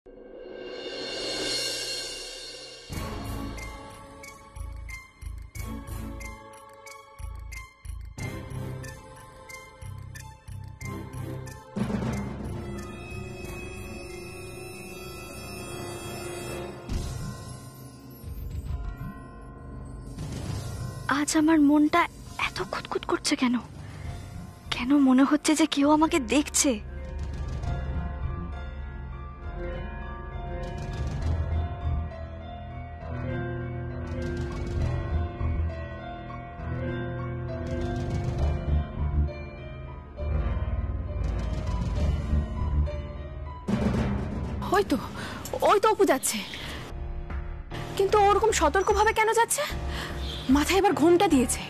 আজ আমার মনটা এত খুঁতখুত করছে কেন? কেন মনে হচ্ছে যে কেউ আমাকে দেখছে? ওই তো অপু যাচ্ছে, কিন্তু ওরকম সতর্কভাবে কেন যাচ্ছে? মাথায় এবার ঘুমটা দিয়েছে,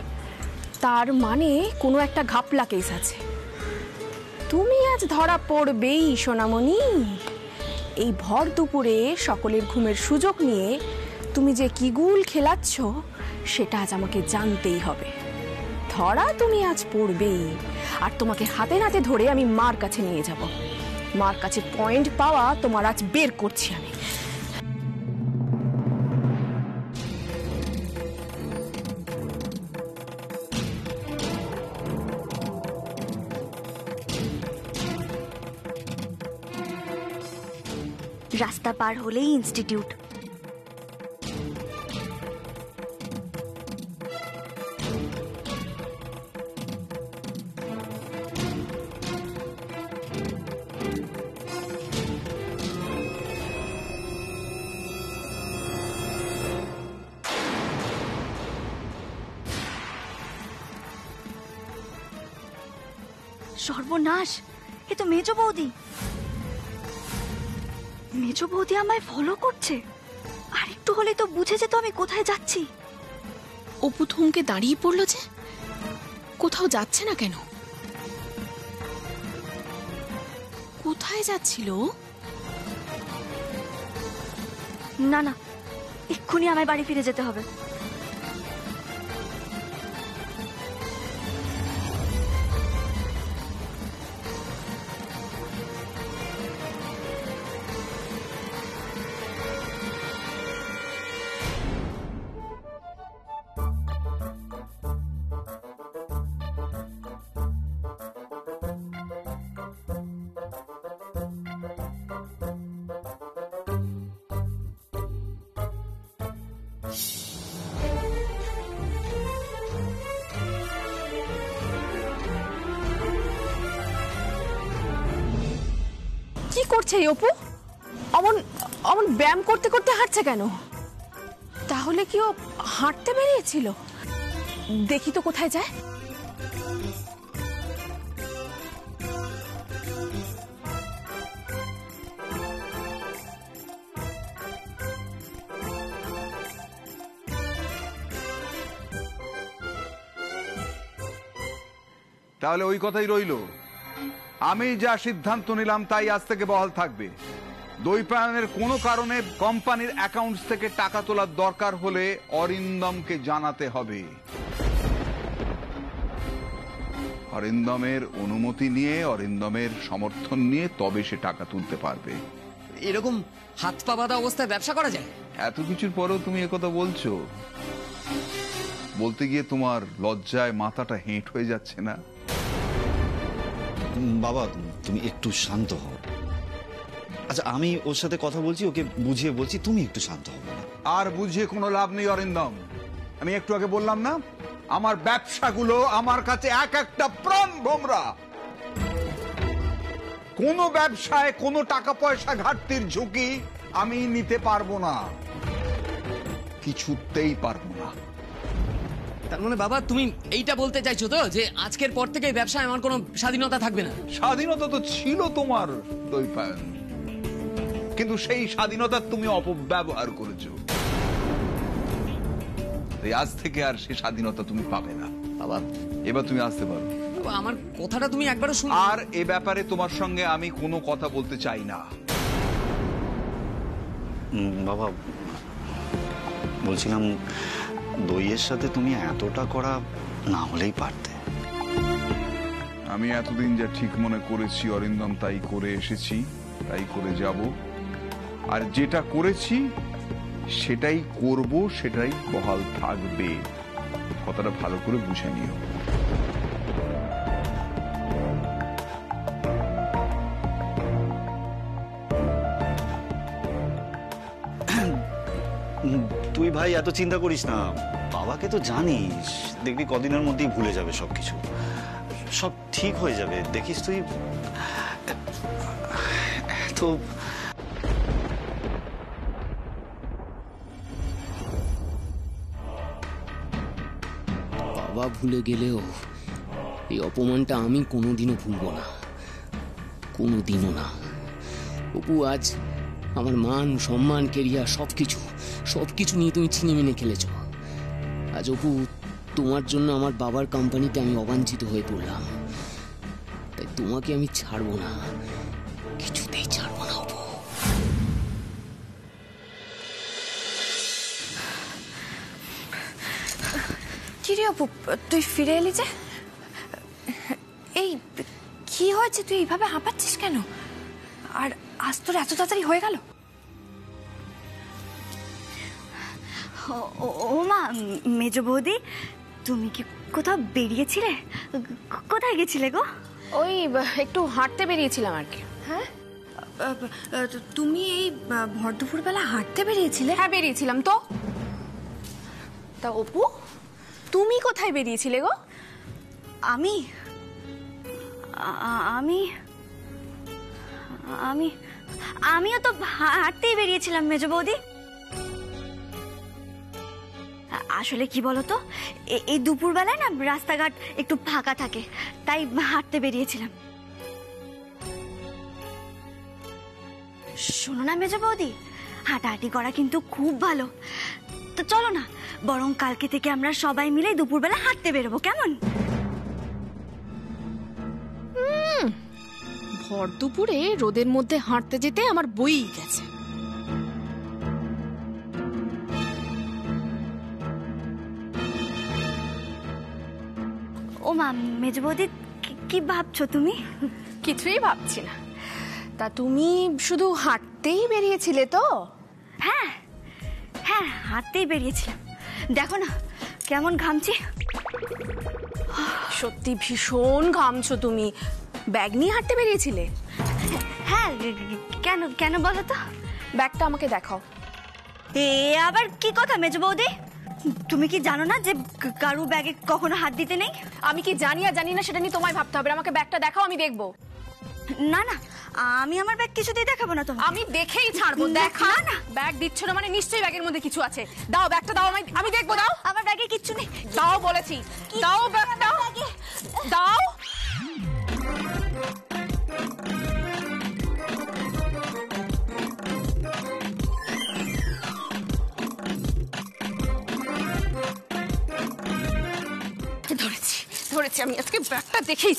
তার মানে কোনো একটা ঘাপলা কেস আছে। তুমি আজ ধরা পড়বেই সোনামণি। এই ভর দুপুরে সকলের ঘুমের সুযোগ নিয়ে তুমি যে কি গুল খেলাচ্ছ সেটা আজ আমাকে জানতেই হবে। ধরা তুমি আজ পড়বেই, আর তোমাকে হাতে নাতে ধরে আমি মার কাছে নিয়ে যাব। মার কাছে পয়েন্ট পাওয়া তোমার আজ বের করছি আমি। রাস্তা পার হলেই ইনস্টিটিউট। সর্বনাশ, এ তো মেজো বৌদি। মেজো বৌদি আমায় ফলো করছে। আর একটু হলে তো বুঝে যেত আমি কোথায় যাচ্ছি। অপু থমকে দাঁড়িয়ে পড়লো যে, কোথাও যাচ্ছে না কেন? কোথায় যাচ্ছিল? না না, এক্ষুনি আমায় বাড়ি ফিরে যেতে হবে। কি করছে এই অপু? অমন অমন ব্যায়াম করতে করতে হাঁটছে কেন? তাহলে কি ও হাঁটতে বেরিয়েছিল? দেখি তো কোথায় যায়। তাহলে ওই কথাই রইল, আমি যা সিদ্ধান্ত নিলাম তাই আজ থেকে বহাল থাকবে। দৈপায়নের কোনো কারণে কোম্পানির অ্যাকাউন্টস থেকে টাকা তোলার দরকার হলে অরিন্দমকে জানাতে হবে। অরিন্দমের অনুমতি নিয়ে, অরিন্দমের সমর্থন নিয়ে তবে সে টাকা তুলতে পারবে। এরকম হাত পা বাঁধা অবস্থায় ব্যবসা করা যায়? এত কিছুর পরেও তুমি একথা বলছো? বলতে গিয়ে তোমার লজ্জায় মাথাটা হেঁট হয়ে যাচ্ছে না? বাবা, তুমি একটু শান্ত হও। আচ্ছা, আমি ওর সাথে কথা বলছি, ওকে বুঝিয়ে বলছি, তুমি একটু শান্ত হও। আর বুঝিয়ে কোনো লাভ নেই অরিন্দম। আমি একটু আগে বললাম না, আমার ব্যবসাগুলো আমার কাছে এক একটা প্রাণ ভোমরা। কোন ব্যবসায় কোনো টাকা পয়সা ঘাটতির ঝুঁকি আমি নিতে পারবো না, কিছুতেই পারবো না। তার মানে বাবা, তুমি এইটা বলতে চাইছো তো যে আজকের পর থেকে ব্যবসায় আমার কোনো স্বাধীনতা থাকবে না? স্বাধীনতা তো ছিল তোমার দৈপায়ন, কিন্তু সেই স্বাধীনতা তুমি অপব্যবহার করেছো। আজ থেকে আর সেই স্বাধীনতা তুমি পাবে না। বাবা, এবার তুমি আসতে পারো। বাবা, আমার কথাটা তুমি একবারও শুনো। আর এ ব্যাপারে তোমার সঙ্গে আমি কোনো কথা বলতে চাই না। বাবা, বলছিলাম দইয়ের সাথে তুমি এতটা করা না হলেই পারতে। আমি এতদিন যা ঠিক মনে করেছি অরিন্দম তাই করে এসেছি, তাই করে যাব। আর যেটা করেছি সেটাই করব, সেটাই বহাল থাকবে। কথাটা ভালো করে বুঝে নিও। তুই ভাই এত চিন্তা করিস না, বাবাকে তো জানিস, দেখবি কদিনের মধ্যেই ভুলে যাবে সবকিছু, সব ঠিক হয়ে যাবে। দেখিস তুই এত বাবা ভুলে গেলেও এই অপমানটা আমি কোনোদিনও ভুলবো না, কোনোদিনও না। অপু, আজ আমার মান সম্মান কেরিয়ার সবকিছু নিয়ে তুমি ছিনিমিনি খেলেছ। আজ অপু, তোমার জন্য আমার বাবার কোম্পানিতে আমি অবাঞ্ছিত হয়ে পড়লাম, তাই তোমাকে আমি ছাড়বো না, কিছুতেই ছাড়বো না অপু। কিরে অপু, তুই ফিরে এলি যে? এই কি হয়েছে, তুই এইভাবে হাঁপাচ্ছিস কেন? আর আজ তোর এত তাড়াতাড়ি হয়ে গেল? ও মা, মেজ বৌদি, তুমি কি কোথাও বেরিয়েছিলে? কোথায় গেছিলে গো? ওই একটু হাঁটতে বেরিয়েছিলাম আর কি। হ্যাঁ, তুমি এই ভর দুপুরবেলা হাঁটতে বেরিয়েছিলে? হ্যাঁ, বেরিয়েছিলাম তো। তা অপু, তুমি কোথায় বেরিয়েছিলে গো? আমি আমি আমি আমিও তো হাঁটতেই বেরিয়েছিলাম মেজ বৌদি। আসলে কি বলতো, এই দুপুরবেলায় না রাস্তাঘাট একটু ফাঁকা থাকে, তাই হাঁটতে বেরিয়েছিলাম। শোনো না মেজ বৌদি, হাঁটাহাঁটি করা কিন্তু খুব ভালো। তো চলো না, বরং কালকে থেকে আমরা সবাই মিলে দুপুরবেলা হাঁটতে বেরোবো, কেমন? ভর দুপুরে রোদের মধ্যে হাঁটতে যেতে আমার বই গেছে। ও মা, মেজ বৌদি, কি ভাবছো তুমি? কিছুই ভাবছি না। তা তুমি শুধু হাঁটতেই বেরিয়েছিলে তো? হ্যাঁ হ্যাঁ, হাঁটতেই বেরিয়েছিলাম। দেখো না কেমন ঘামছি। সত্যি ভীষণ ঘামছো তুমি। ব্যাগ নিয়ে হাঁটতে বেরিয়েছিলে? হ্যাঁ, কেন কেন বলো তো? ব্যাগটা আমাকে দেখাও। এ আবার কি কথা মেজ বৌদি? তুমি কি জানো না যে কারু ব্যাগে কখনো হাত দিতে নেই? আমি কি জানি আর জানি না সেটা নিয়ে তোমায় ভাবতে হবে। আমাকে ব্যাগটা দেখাও, আমি দেখবো। না না, আমি আমার ব্যাগ কিছুতেই দেখাবো না তোমাকে। আমি দেখেই ছাড়বো। দেখা না, ব্যাগ দিচ্ছ না মানে নিশ্চয়ই ব্যাগের মধ্যে কিছু আছে। দাও ব্যাগটা, দাও, আমি দেখবো। দাও, আমার ব্যাগে কিচ্ছু নেই। দাও বলেছি, দাও ব্যাগটা, দাও। ধরেছি আমি আজকে ব্যাগটা দেখেই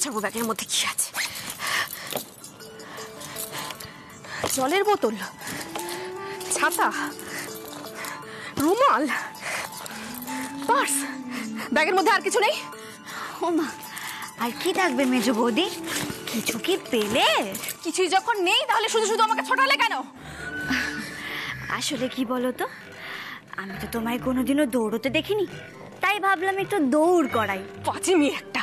ছাড়বো ব্যাগের মধ্যে কি আছে। জলের বোতল, ছাতা, রুমাল, পার্স, ব্যাগের মধ্যে আর কিছু নেই? ও মা, আর কি থাকবে মেজ বৌদি? কিছু কি পেলে? কিছুই যখন নেই তাহলে শুধু শুধু আমাকে ছোটালে কেন? আসলে কি বলো তো, আমি তো তোমায় কোনোদিনও দৌড়তে দেখিনি, তাই ভাবলাম একটু দৌড় করাই। পাচিমি একটা।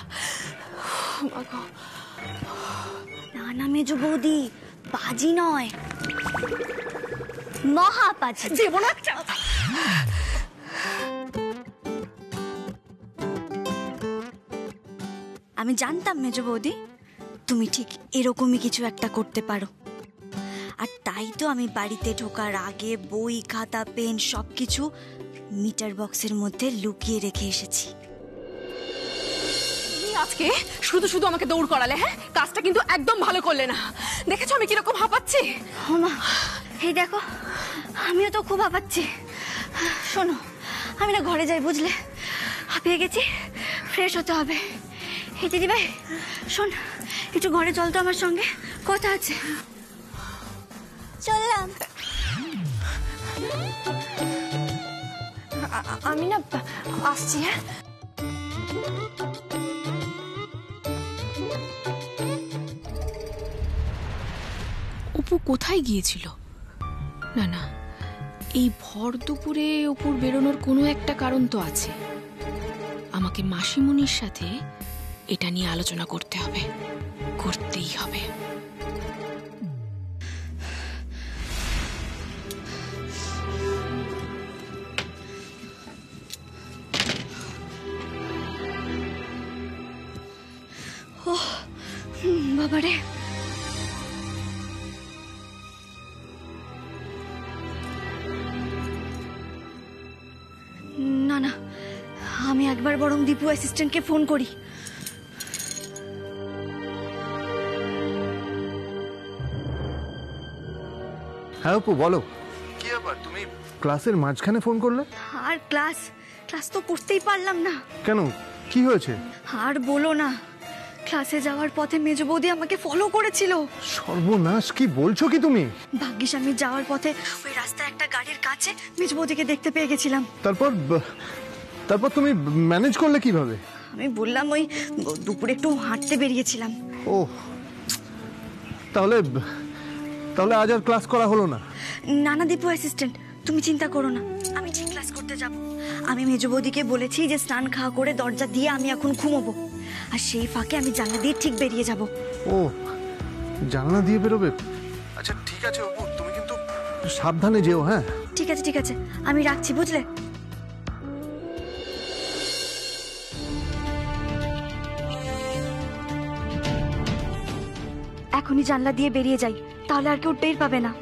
না না মেজ বৌদি, বাজি নয়, মহাপাজি। দেবো না। আমি জানতাম মেজ বৌদি তুমি ঠিক এরকমই কিছু একটা করতে পারো, আর তাই তো আমি বাড়িতে ঢোকার আগে বই খাতা পেন সবকিছু মিটার বক্সের মধ্যে লুকিয়ে রেখে এসেছি। আজকে শুধু শুধু আমাকে দৌড় করালে। হ্যাঁ, কাজটা কিন্তু একদম ভালো করলে না। দেখেছো আমি কিরকম হাঁপাচ্ছি? ও মা, এই দেখো আমিও তো খুব হাঁপাচ্ছি। শোনো, আমি না ঘরে যাই, বুঝলে? হাঁপিয়ে গেছি, ফ্রেশ হতে হবে। এই দিদি ভাই শোন, একটু ঘরে চল তো আমার সঙ্গে, কথা আছে। চললাম। আমি না আসছি। হ্যাঁ, অপু কোথায় গিয়েছিল? না না, এই ভর দুপুরে অপুর বেরোনোর কোনো একটা কারণ তো আছে। আমাকে মাসিমণির সাথে এটা নিয়ে আলোচনা করতে হবে, করতেই হবে। বাবারে, না না, আমি একবার বরং দীপু অ্যাসিস্ট্যান্টকে ফোন করি। হ্যাঁ অপু, বলো কি ব্যাপার? তুমি ক্লাসের মাঝখানে ফোন করলে? আর ক্লাস তো করতেই পারলাম না। কেন, কি হয়েছে? আর বলো না, ক্লাসে যাওয়ার পথে মেজ বৌদি আমাকে ফলো করেছিল। সর্বনাশ, কি বলছো কি তুমি? ভাগ্যিস আমি যাওয়ার পথে ওই রাস্তায় একটা গাড়ির কাছে মেজ বৌদিকে দেখতে পেয়ে গেছিলাম। তারপর তুমি ম্যানেজ করলে কিভাবে? আমি বললাম ওই দুপুরে একটু হাঁটতে বেরিয়েছিলাম। ও, তাহলে আজ আর ক্লাস করা হলো না? না না দীপু অ্যাসিস্ট্যান্ট, তুমি চিন্তা করো না, আমি ঠিক ক্লাস করতে যাব। আমি মেজ বৌদিকে বলেছি যে স্নান খাওয়া করে দরজা দিয়ে আমি এখন ঘুমোবো, আর সেই ফাঁকে আমি জানলা দিয়ে ঠিক বেরিয়ে যাব। ও, জানলা দিয়ে বেরোবে? আচ্ছা ঠিক আছে অপু, তুমি কিন্তু সাবধানে যেও। হ্যাঁ ঠিক আছে ঠিক আছে, আমি রাখছি, বুঝলে? এখনই জানলা দিয়ে বেরিয়ে যাই, তাহলে আর কেউ টের পাবে না।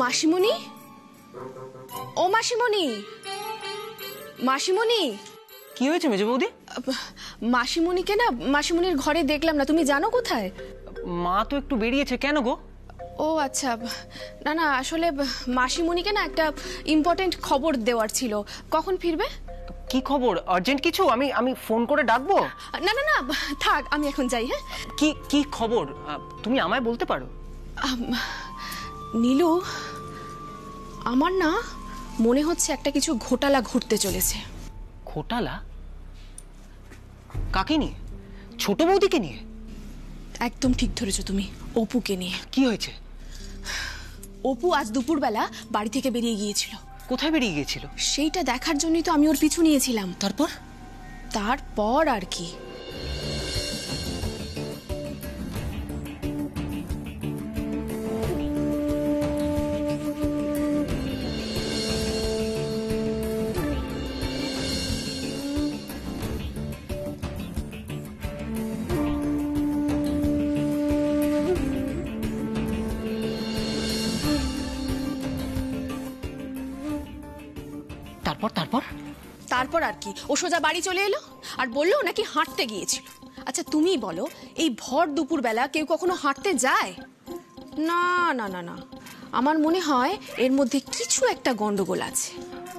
মাসিমণি, ও মাসিমণি, মাসিমণি। কি হয়েছে মেজো বৌদি? মাসিমণিকে না মাসিমণির ঘরে দেখলাম না, তুমি জানো কোথায়? মা তো একটু বেরিয়েছে, কেন গো? ও আচ্ছা, না না, আসলে মাসিমণিকে না একটা ইম্পর্টেন্ট খবর দেওয়ার ছিল। কখন ফিরবে? কি খবর? আর্জেন্ট কিছু? আমি ফোন করে ডাকবো? না না না, থাক, আমি এখন যাই। হ্যাঁ, কি খবর তুমি আমায় বলতে পারো? নীলু, আমার না মনে হচ্ছে একটা কিছু ঘোটালা ঘটতে চলেছে। ঘোটালা? কাকে নিয়ে? ছোট বৌদিকে নিয়ে? একদম ঠিক ধরেছো তুমি, অপুকে নিয়ে। কি হয়েছে? অপু আজ দুপুরবেলা বাড়ি থেকে বেরিয়ে গিয়েছিল। কোথায় বেরিয়ে গিয়েছিল? সেইটা দেখার জন্যই তো আমি ওর পিছু নিয়েছিলাম। তারপর আর কি, তারপর আর কি, ও সোজা বাড়ি চলে এলো আর বললো নাকি হাঁটতে গিয়েছিল। আচ্ছা তুমি বলো, এই ভর দুপুর বেলা কেউ কখনো হাঁটতে যায়? না না না না, আমার মনে হয় এর মধ্যে কিছু একটা গন্ডগোল আছে।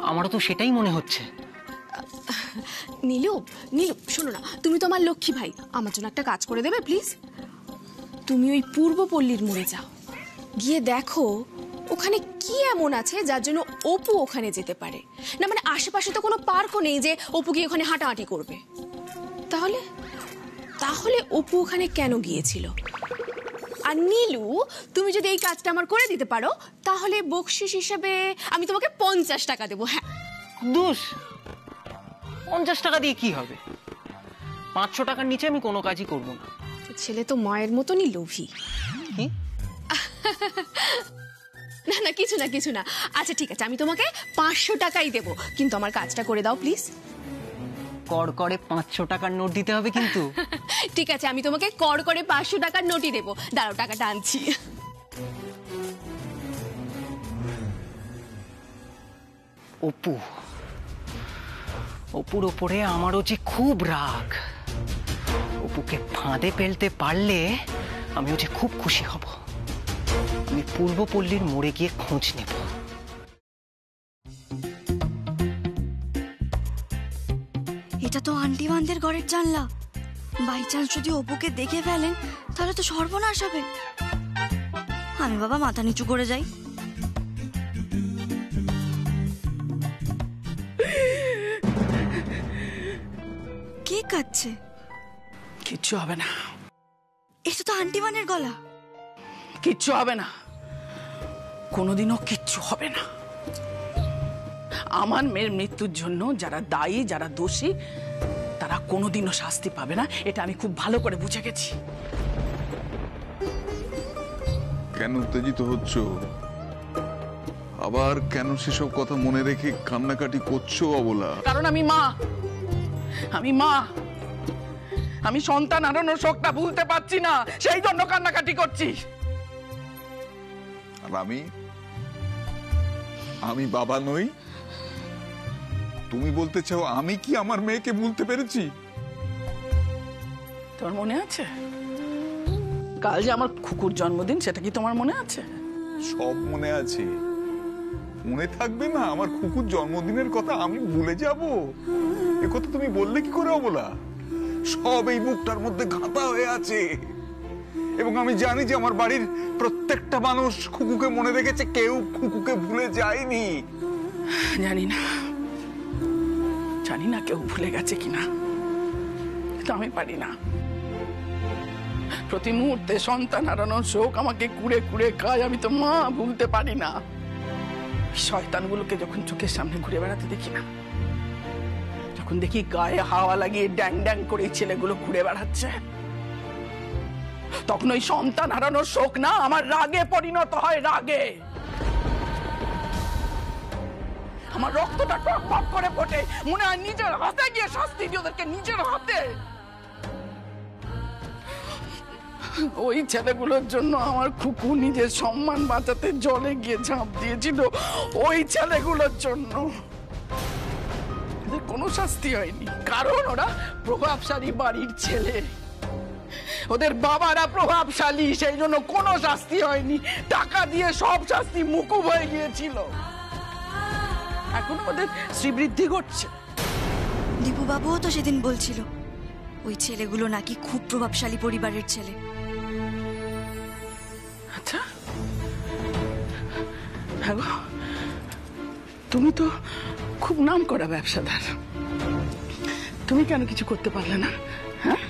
আমারও তো সেটাই মনে হচ্ছে। নীলু, শোনো না, তুমি তো আমার লক্ষ্মী ভাই, আমার জন্য একটা কাজ করে দেবে প্লিজ? তুমি ওই পূর্বপল্লীর মোড়ে যাও, গিয়ে দেখো ওখানে কি এমন আছে যার জন্য অপু ওখানে যেতে পারে। না মানে আশেপাশে তো কোনো পার্কও নেই যে অপু গিয়ে ওখানে হাঁটাহাঁটি করবে। তাহলে অপু ওখানে কেন গিয়েছিল? আর নীলু, তুমি যদি এই কাজটা আমার করে দিতে পারো, তাহলে বকশিস হিসেবে আমি তোমাকে 50 টাকা দেবো। হ্যাঁ। দোষ, 50 টাকা দিয়ে কি হবে? 500 টাকার নিচে আমি কোনো কাজই করবো না। ছেলে তো মায়ের মতনই লোভী। কি? না না, কিছু না। আচ্ছা ঠিক আছে, আমি তোমাকে 500 টাকাই দেবো, কিন্তু আমার কাজটা করে দাও প্লিজ। কড় করে 500 টাকার নোট দিতে হবে কিন্তু। ঠিক আছে, আমি তোমাকে কড় করে 500 টাকার নোটই দেবো। দাঁড়াও, টাকাটা আনছি। অপু অপুর ওপরে আমারও যে খুব রাগ। অপুকে ফাঁদে ফেলতে পারলে আমিও যে খুব খুশি হব। আমি পূর্বপল্লীর মোড়ে গিয়ে খোঁজ নেব। এটা তো আন্টিমানদের ঘরের জানলা। বাই চান্স যদি অপুকে দেখে ফেলেন তাহলে তো সর্বনাশ হবে। আমি বাবা মাথা নিচু করে যাই। কে কাচ্ছে? কিচ্ছু হবে না, এটা তো আন্টিমানের গলা। কিচ্ছু হবে না, কোনোদিনও কিচ্ছু হবে না। আমার মেয়ের মৃত্যুর জন্য যারা দায়ী, যারা দোষী, তারা কোনোদিনও শাস্তি পাবে না, এটা আমি খুব ভালো করে বুঝে গেছি। কেন উত্তেজিত হচ্ছ? আবার কেন সেসব কথা মনে রেখে কান্নাকাটি করছো অবলা? কারণ আমি মা, আমি সন্তান হারানোর শোকটা ভুলতে পারছি না, সেই জন্য কান্নাকাটি করছি। আর আমি বাবা নই? তুমি বলতে চাও আমি কি আমার মেয়েকে ভুলতে পেরেছি? তোমার মনে আছে কাল যে আমার খুকুর জন্মদিন, সেটা কি তোমার মনে আছে? সব মনে আছে। মনে থাকবে না আমার খুকুর জন্মদিনের কথা আমি ভুলে যাব? এ কথা তুমি বললে কি করে অবলা? সব এই বুকটার মধ্যে গাঁথা হয়ে আছে। এবং আমি জানি যে আমার বাড়ির প্রত্যেকটা মানুষ খুকুকে মনে রেখেছে, কেউ খুকুকে ভুলে যায়নি। জানি না কেউ ভুলে গেছে কিনা, কিন্তু আমি পারি না। প্রতি মুহূর্তে সন্তান হারানোর শোক আমাকে কুড়ে কুড়ে খায়, আমি তো মা ভুলতে পারি না। শয়তানগুলোকে যখন চোখের সামনে ঘুরে বেড়াতে দেখি না, যখন দেখি গায়ে হাওয়া লাগিয়ে ড্যাং ড্যাং করে ছেলেগুলো ঘুরে বেড়াচ্ছে, তখন ওই সন্তান হারানোর শোক না আমার রাগে পরিণত হয়। রাগে আমার রক্তটা টক টক করে ফোটে, মনে হয় নিজের হাতে গিয়ে শাস্তি দিই ওদেরকে, নিজের হাতে। ওই ছেলেগুলোর জন্য আমার খুকু নিজের সম্মান বাঁচাতে জলে গিয়ে ঝাঁপ দিয়েছিল। ওই ছেলেগুলোর জন্য ওদের কোনো শাস্তি হয়নি, কারণ ওরা প্রভাবশালী বাড়ির ছেলে, ওদের বাবারা প্রভাবশালী, সেই জন্য কোনো শাস্তি হয়নি। টাকা দিয়ে সব শাস্তি মুকুব হয়ে গিয়েছিল। এখন ওদের শ্রীবৃদ্ধি ঘটছে। দীপু বাবুও তো সেদিন বলছিল ওই ছেলেগুলো নাকি খুব প্রভাবশালী পরিবারের ছেলে। আচ্ছা, হ্যাঁ গো, তুমি তো খুব নাম করা ব্যবসাদার, তুমি কেন কিছু করতে পারলে না? হ্যাঁ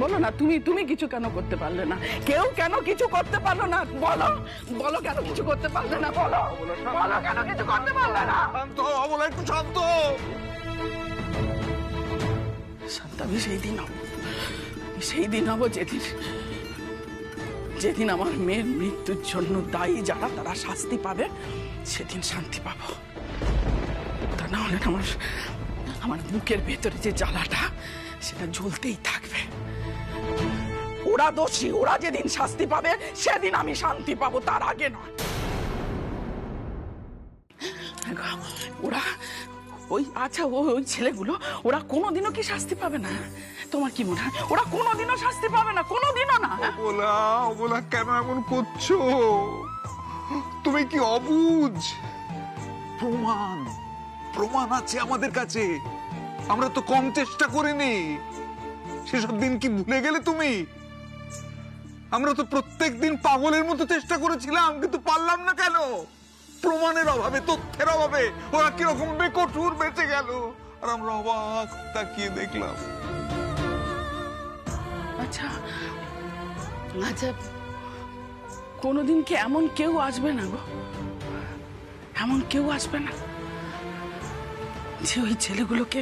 বলো না, তুমি কিছু কেন করতে পারলে না? কেউ কেন কিছু করতে পারলো না? বলো কেন কিছু করতে পারলে না? বলো কেন কিছু করতে পারলে না? একটু শান্ত। শান্ত আমি সেই দিন হবো যেদিন আমার মেয়ের মৃত্যুর জন্য দায়ী যারা, তারা শাস্তি পাবে, সেদিন শান্তি পাবো। তা না হলে আমার বুকের ভেতরে যে জ্বালাটা, সেটা জ্বলতেই থাকবে। ওরা দোষী, ওরা যেদিন শাস্তি পাবে সেদিন আমি শান্তি পাবো, তার আগে নয়। ওরা ওই ছেলেগুলো ওরা কোনোদিনও কি শাস্তি পাবে না? তোমার কি মনে হয় ওরা কোনোদিনও শাস্তি পাবে না? কোনোদিনও না। ওবলা কেন এমন করছো? তুমি কি অবুঝ? প্রমাণ আছে আমাদের কাছে, আমরা তো কম চেষ্টা করিনি। সেসব দিন কি ভুলে গেলে তুমি? আমরা তো প্রত্যেক দিন পাগলের মতো চেষ্টা করেছিলাম, কিন্তু পারলাম না কেন? প্রমাণের অভাবে, তথ্যের অভাবে। ওরা কিরকম বেকসুর বেঁচে গেল, আর আমরা অবাক তাকিয়ে দেখলাম। আচ্ছা, কোনোদিন কি এমন কেউ আসবে না গো? এমন কেউ আসবে না যে ওই ছেলেগুলোকে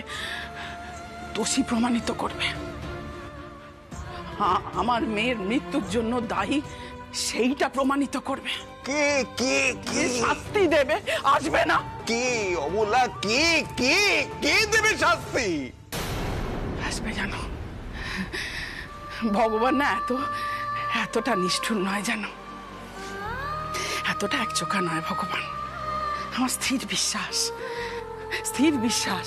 দোষী প্রমাণিত করবে, আমার মেয়ের মৃত্যুর জন্য দায়ী সেইটা প্রমাণিত করবে? কে কে কে শাস্তি দেবে? আসবে না। কে অবলা? কে কে কে দেবে শাস্তি? আসবে জানো, ভগবান না এতটা নিষ্ঠুর নয় জানো, এতটা একচোখা নয় ভগবান। আমার স্থির বিশ্বাস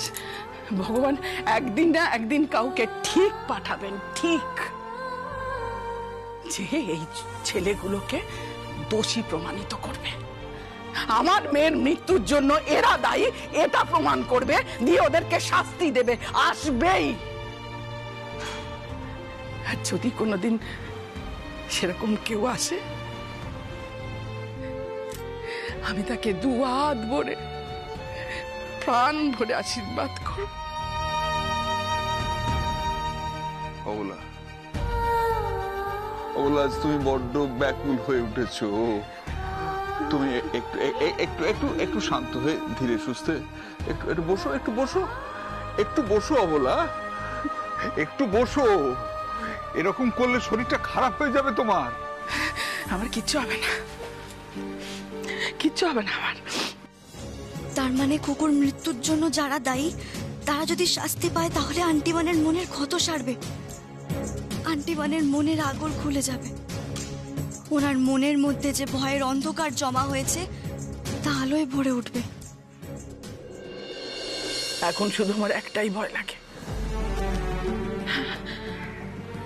ভগবান একদিন না একদিন কাউকে ঠিক পাঠাবেন, ঠিক, যে এই ছেলেগুলোকে দোষী প্রমাণিত করবে। আমার মেয়ের মৃত্যুর জন্য এরা দায়ী এটা প্রমাণ করবে, দিয়ে ওদেরকে শাস্তি দেবে, আসবেই। আর যদি কোনোদিন সেরকম কেউ আসে, আমি তাকে দুহাত ভরে প্রাণ ভরে আশীর্বাদ করব। অবলা, অবলা, আজ তুমি বড্ড ব্যাকুল হয়ে উঠেছো। তুমি একটু একটু একটু একটু শান্ত হয়ে ধীরে সুস্থে একটু বসো, একটু বসো, একটু বসো অবলা, একটু বসো। এরকম করলে শরীরটা খারাপ হয়ে যাবে তোমার। আমার কিচ্ছু হবে না, কিচ্ছু হবে না আমার। তার মানে কুকুর মৃত্যুর জন্য যারা দায়ী তারা যদি শাস্তি পায় তাহলে আন্টিমানের মনের ক্ষত সারবে, আন্টিমানের মনের আগর খুলে যাবে, ওনার মনের মধ্যে যে ভয়ের অন্ধকার জমা হয়েছে তা আলোয় ভরে উঠবে। এখন শুধু আমার একটাই ভয় লাগে,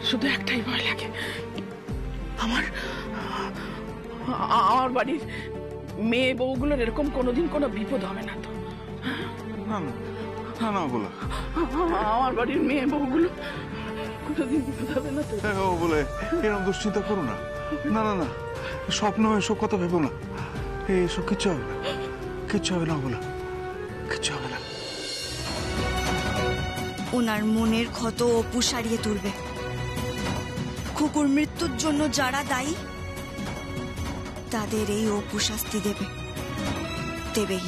শুধু একটাই ভয় লাগে, আমার আমার বাড়ির মেয়ে বউগুলোর এরকম কোনোদিন কোনো বিপদ হবে না তো? না না না না বলা, আমার বাড়ির মেয়ে বউগুলো কোনোদিন বিপদ হবে না তো? ও বলে এরকম দুশ্চিন্তা করো না। না না না, স্বপ্ন এসব কথা ভেবো না, এসব কিচ্ছু হবে না, কিচ্ছু হবে না বলা, কিচ্ছু হবে না। ওনার মনের ক্ষত অপু সারিয়ে তুলবে। কুকুর মৃত্যুর জন্য যারা দায়ী তাদের এই অপু শাস্তি দেবে, দেবেই।